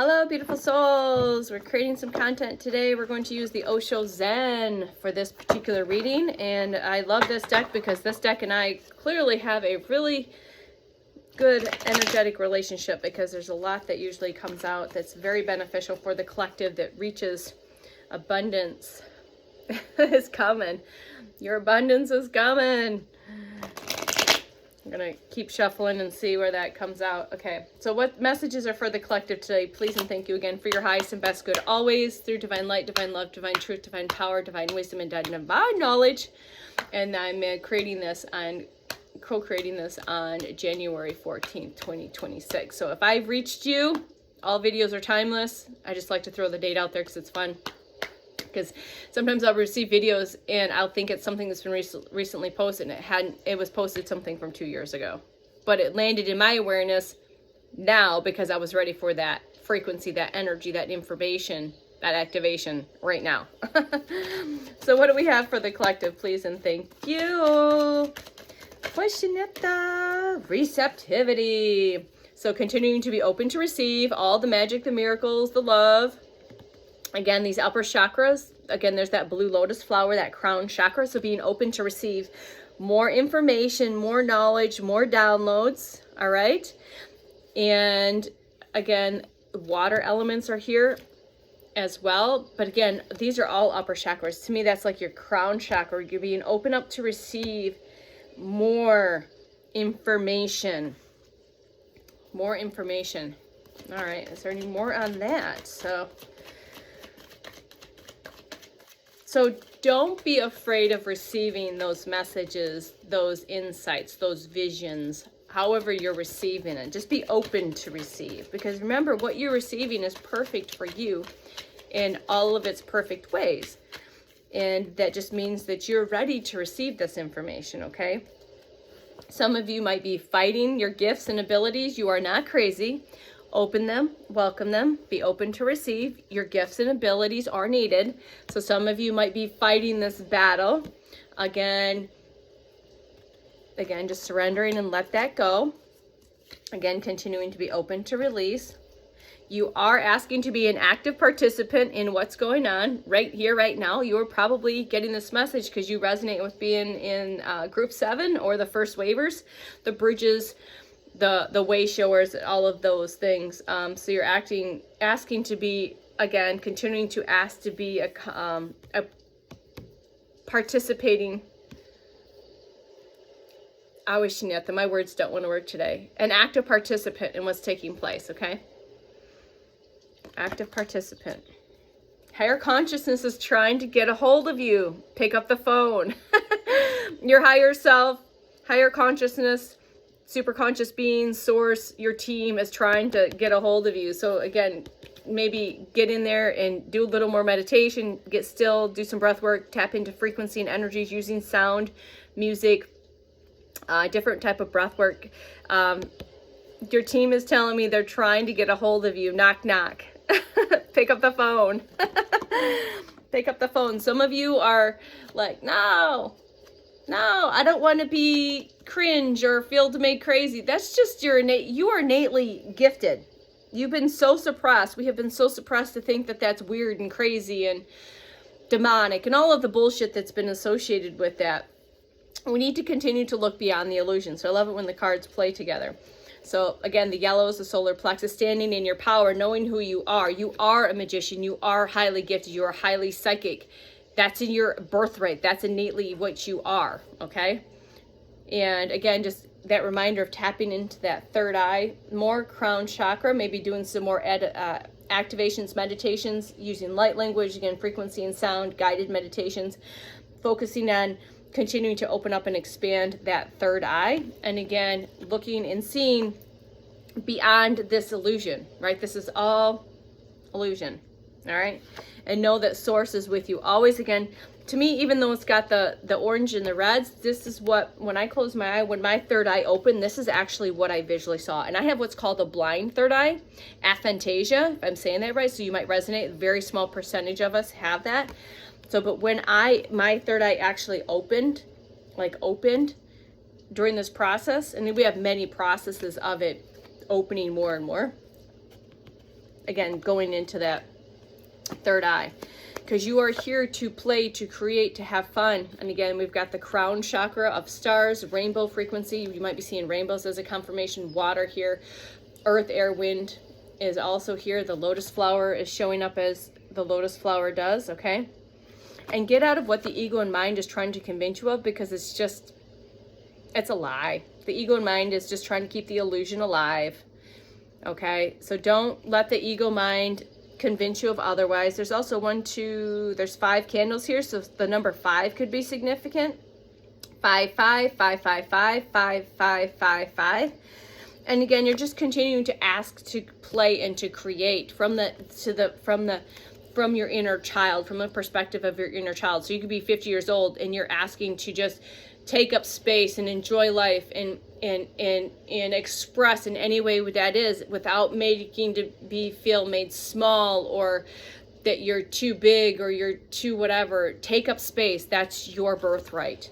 Hello, beautiful souls. We're creating some content today. We're going to use the Osho Zen for this particular reading. And I love this deck because this deck and I clearly have a really good energetic relationship, because there's a lot that usually comes out that's very beneficial for the collective, that reaches abundance is coming. Your abundance is coming. I'm going to keep shuffling and see where that comes out. Okay, so what messages are for the collective today? Please and thank you again for your highest and best good always, through divine light, divine love, divine truth, divine power, divine wisdom, and divine knowledge. And I'm co-creating this on January 14th, 2026. So if I've reached you, all videos are timeless. I just like to throw the date out there because it's fun. Because sometimes I'll receive videos and I'll think it's something that's been recently posted, and it was posted something from 2 years ago, but it landed in my awareness now because I was ready for that frequency, that energy, that information, that activation right now. So what do we have for the collective, please and thank you? Questionetta, receptivity. So continuing to be open to receive all the magic, the miracles, the love. Again, these upper chakras, again, there's that blue lotus flower, that crown chakra. So being open to receive more information, more knowledge, more downloads. All right. And again, water elements are here as well. But again, these are all upper chakras. To me, that's like your crown chakra. You're being open up to receive more information. More information. All right. Is there any more on that? So don't be afraid of receiving those messages, those insights, those visions, however you're receiving it. Just be open to receive, because remember, what you're receiving is perfect for you in all of its perfect ways. And that just means that you're ready to receive this information, okay? Some of you might be fighting your gifts and abilities. You are not crazy. Open them, welcome them, be open to receive. Your gifts and abilities are needed. So some of you might be fighting this battle. Again, just surrendering and let that go. Again, continuing to be open to release. You are asking to be an active participant in what's going on right here, right now. You are probably getting this message because you resonate with being in group 7 or the first wavers, the bridges, the way showers, all of those things. So you're asking to be, again, continuing to ask to be a participating, Awishnyatha, my words don't want to work today, an active participant in what's taking place, okay? Active participant. Higher consciousness is trying to get a hold of you. Pick up the phone. Your higher self, higher consciousness, super conscious being, source, your team is trying to get a hold of you. So again, maybe get in there and do a little more meditation, get still, do some breath work, tap into frequency and energies using sound, music, different type of breath work. Your team is telling me they're trying to get a hold of you. Knock, knock. Pick up the phone. Pick up the phone. Some of you are like, no, I don't want to be cringe or feel made crazy. That's just you are innately gifted. You've been so suppressed. We have been so suppressed to think that that's weird and crazy and demonic and all of the bullshit that's been associated with that. We need to continue to look beyond the illusion. So I love it when the cards play together. So again, the yellow is the solar plexus, standing in your power, knowing who you are. You are a magician. You are highly gifted. You are highly psychic. That's in your birthright. That's innately what you are, okay? And again, just that reminder of tapping into that third eye, more crown chakra, maybe doing some more activations, meditations, using light language, again, frequency and sound, guided meditations, focusing on continuing to open up and expand that third eye. And again, looking and seeing beyond this illusion, right? This is all illusion, all right? And know that source is with you always. Again, to me, even though it's got the orange and the reds, this is what, when I close my eye, when my third eye opened, this is actually what I visually saw. And I have what's called a blind third eye, aphantasia, if I'm saying that right. So you might resonate. A very small percentage of us have that. So, but when my third eye actually opened during this process, and we have many processes of it opening more and more. again, going into that third eye. Because you are here to play, to create, to have fun. And again, we've got the crown chakra of stars, rainbow frequency. You might be seeing rainbows as a confirmation. Water here. Earth, air, wind is also here. The lotus flower is showing up as the lotus flower does, okay? And get out of what the ego and mind is trying to convince you of, because it's a lie. The ego and mind is just trying to keep the illusion alive, okay? So don't let the ego mind convince you of otherwise. There's also there's 5 candles here, so the number 5 could be significant. 5 5 5 5 5 5 5 5 5. And again, you're just continuing to ask to play and to create from your inner child, from the perspective of your inner child. So you could be 50 years old and you're asking to just take up space and enjoy life and express in any way that is, without making to feel made small or that you're too big or you're too whatever. Take up space. That's your birthright.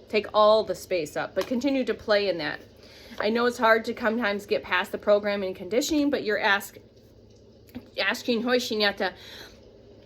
Take all the space up, but continue to play in that. I know it's hard to sometimes get past the programming and conditioning, but you're asking Hoishinyata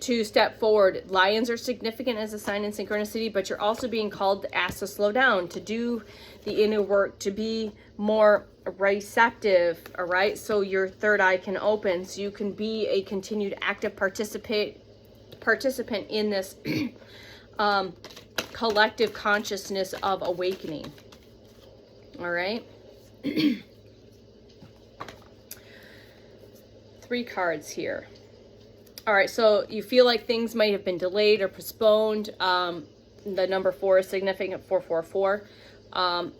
to step forward. Lions are significant as a sign in synchronicity, but you're also being called to ask to slow down, to do the inner work, to be more receptive, all right? So your third eye can open, so you can be a continued active participant in this collective consciousness of awakening, all right? 3 cards here. All right, so you feel like things might have been delayed or postponed. The number 4 is significant, 444.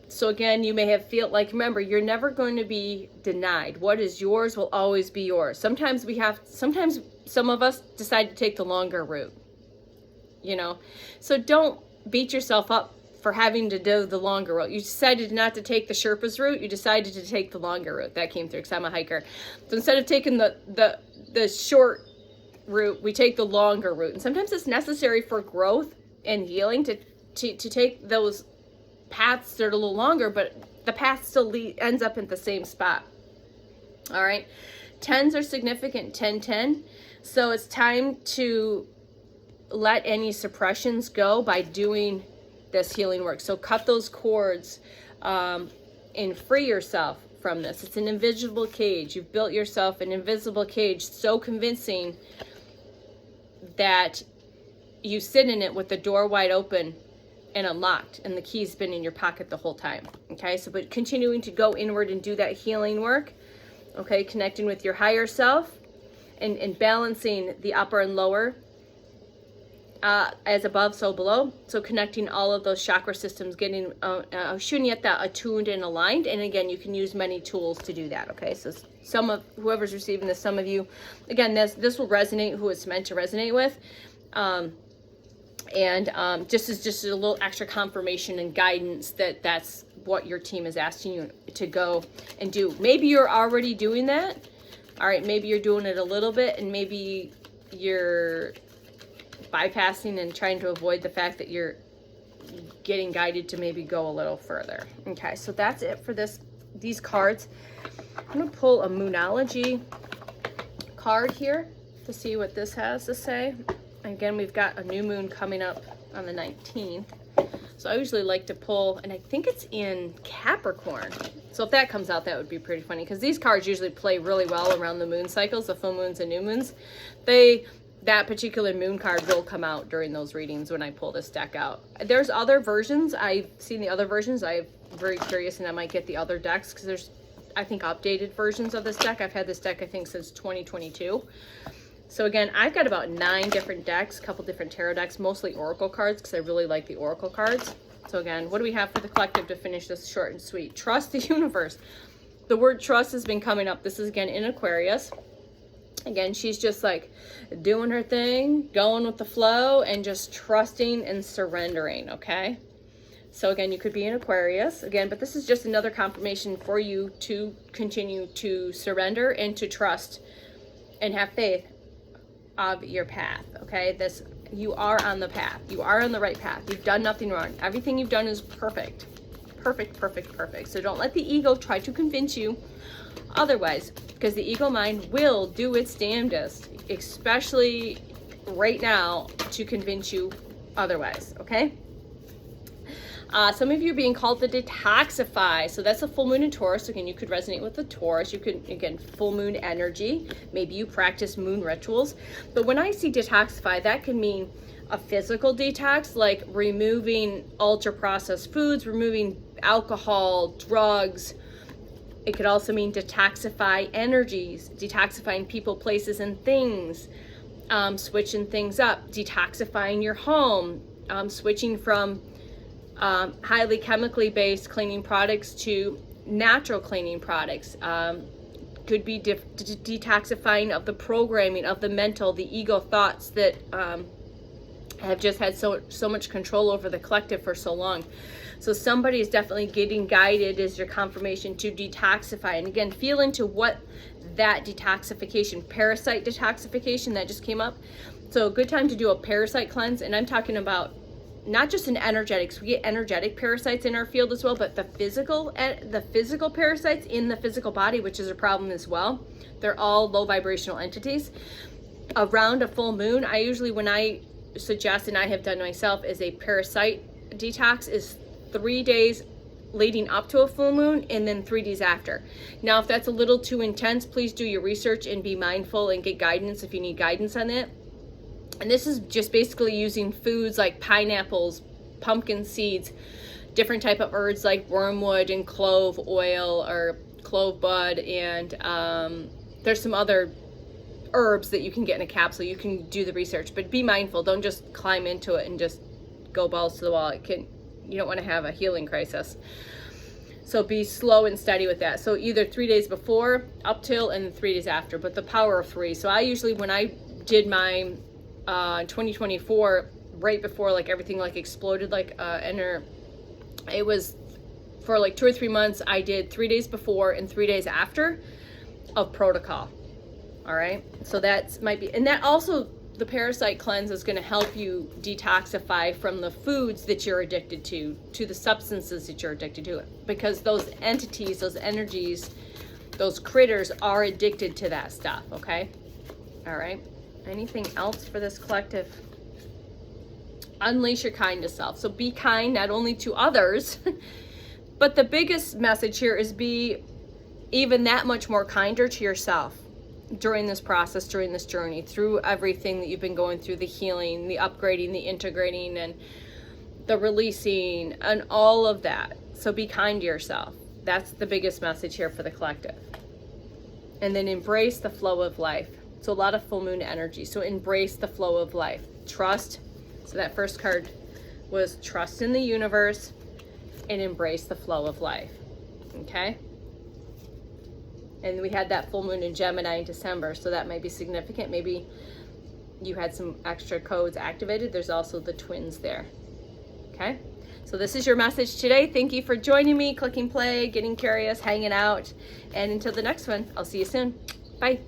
So again, you may have felt like, remember, you're never going to be denied. What is yours will always be yours. Sometimes some of us decide to take the longer route, you know? So don't beat yourself up for having to do the longer route. You decided not to take the Sherpa's route. You decided to take the longer route. That came through because I'm a hiker. So instead of taking the short route, we take the longer route. And sometimes it's necessary for growth and healing to take those paths that are a little longer, but the path still ends up at the same spot. All right. 10s are significant, 10, 10. So it's time to let any suppressions go by doing this healing work. So cut those cords and free yourself from this. It's an invisible cage. You've built yourself an invisible cage so convincing that you sit in it with the door wide open and unlocked, and the key's been in your pocket the whole time. Okay, so but continuing to go inward and do that healing work. Okay, connecting with your higher self and balancing the upper and lower, as above, so below. So connecting all of those chakra systems, getting shunyata attuned and aligned. And again, you can use many tools to do that. Okay, so some of whoever's receiving this, some of you, again, this will resonate who it's meant to resonate with. Just a little extra confirmation and guidance that that's what your team is asking you to go and do. Maybe you're already doing that. All right, maybe you're doing it a little bit, and maybe you're bypassing and trying to avoid the fact that you're getting guided to maybe go a little further. Okay, so that's it for these cards. I'm going to pull a Moonology card here to see what this has to say. Again, we've got a new moon coming up on the 19th. So I usually like to pull, and I think it's in Capricorn. So if that comes out, that would be pretty funny, because these cards usually play really well around the moon cycles, the full moons and new moons. That particular moon card will come out during those readings when I pull this deck out. There's other versions. I've seen the other versions. I'm very curious, and I might get the other decks, because there's, I think, updated versions of this deck. I've had this deck, I think, since 2022. So again, I've got about 9 different decks, a couple different tarot decks, mostly oracle cards, because I really like the oracle cards. So again, what do we have for the collective to finish this short and sweet? Trust the universe. The word trust has been coming up. This is again in Aquarius. Again, she's just like doing her thing, going with the flow, and just trusting and surrendering, okay? So again, you could be in Aquarius again, but this is just another confirmation for you to continue to surrender and to trust and have faith of your path. Okay, you are on the path. You are on the right path. You've done nothing wrong. Everything you've done is perfect. perfect, perfect, perfect. So don't let the ego try to convince you otherwise, because the ego mind will do its damnedest, especially right now, to convince you otherwise, okay? Some of you are being called to detoxify. So that's a full moon in Taurus. Again, you could resonate with the Taurus. You could, again, full moon energy. Maybe you practice moon rituals. But when I see detoxify, that can mean a physical detox, like removing ultra processed foods, removing alcohol, drugs. It could also mean detoxify energies, detoxifying people, places, and things, switching things up, detoxifying your home, switching from highly chemically based cleaning products to natural cleaning products. Could be detoxifying of the programming, of the mental, the ego thoughts that have just had so much control over the collective for so long. So somebody is definitely getting guided as your confirmation to detoxify. And again, feel into what that detoxification, parasite detoxification that just came up. So a good time to do a parasite cleanse. And I'm talking about not just an energetics. We get energetic parasites in our field as well, but the physical parasites in the physical body, which is a problem as well. They're all low vibrational entities. Around a full moon, I usually, when I suggest, and I have done myself, is a parasite detox is 3 days leading up to a full moon and then 3 days after. Now, if that's a little too intense, please do your research and be mindful and get guidance if you need guidance on it. And this is just basically using foods like pineapples, pumpkin seeds, different type of herbs like wormwood and clove oil or clove bud, and there's some other herbs that you can get in a capsule. You can do the research, but be mindful. Don't just climb into it and just go balls to the wall. You don't want to have a healing crisis. So be slow and steady with that. So either 3 days before, up till, and 3 days after, but the power of 3. So I usually, when I did my 2024, right before like everything like exploded, like it was for like 2 or 3 months, I did 3 days before and 3 days after of protocol. All right, so that might be, and that also, the parasite cleanse is going to help you detoxify from the foods that you're addicted to the substances that you're addicted to, because those entities, those energies, those critters are addicted to that stuff, okay? All right, anything else for this collective? Unleash your kindness self. So be kind not only to others, but the biggest message here is be even that much more kinder to yourself during this process, during this journey, through everything that you've been going through, the healing, the upgrading, the integrating, and the releasing, and all of that. So be kind to yourself. That's the biggest message here for the collective. And then embrace the flow of life. So a lot of full moon energy. So embrace the flow of life. Trust. So that first card was trust in the universe and embrace the flow of life. Okay? And we had that full moon in Gemini in December, so that might be significant. Maybe you had some extra codes activated. There's also the twins there. Okay? So this is your message today. Thank you for joining me, clicking play, getting curious, hanging out. And until the next one, I'll see you soon. Bye.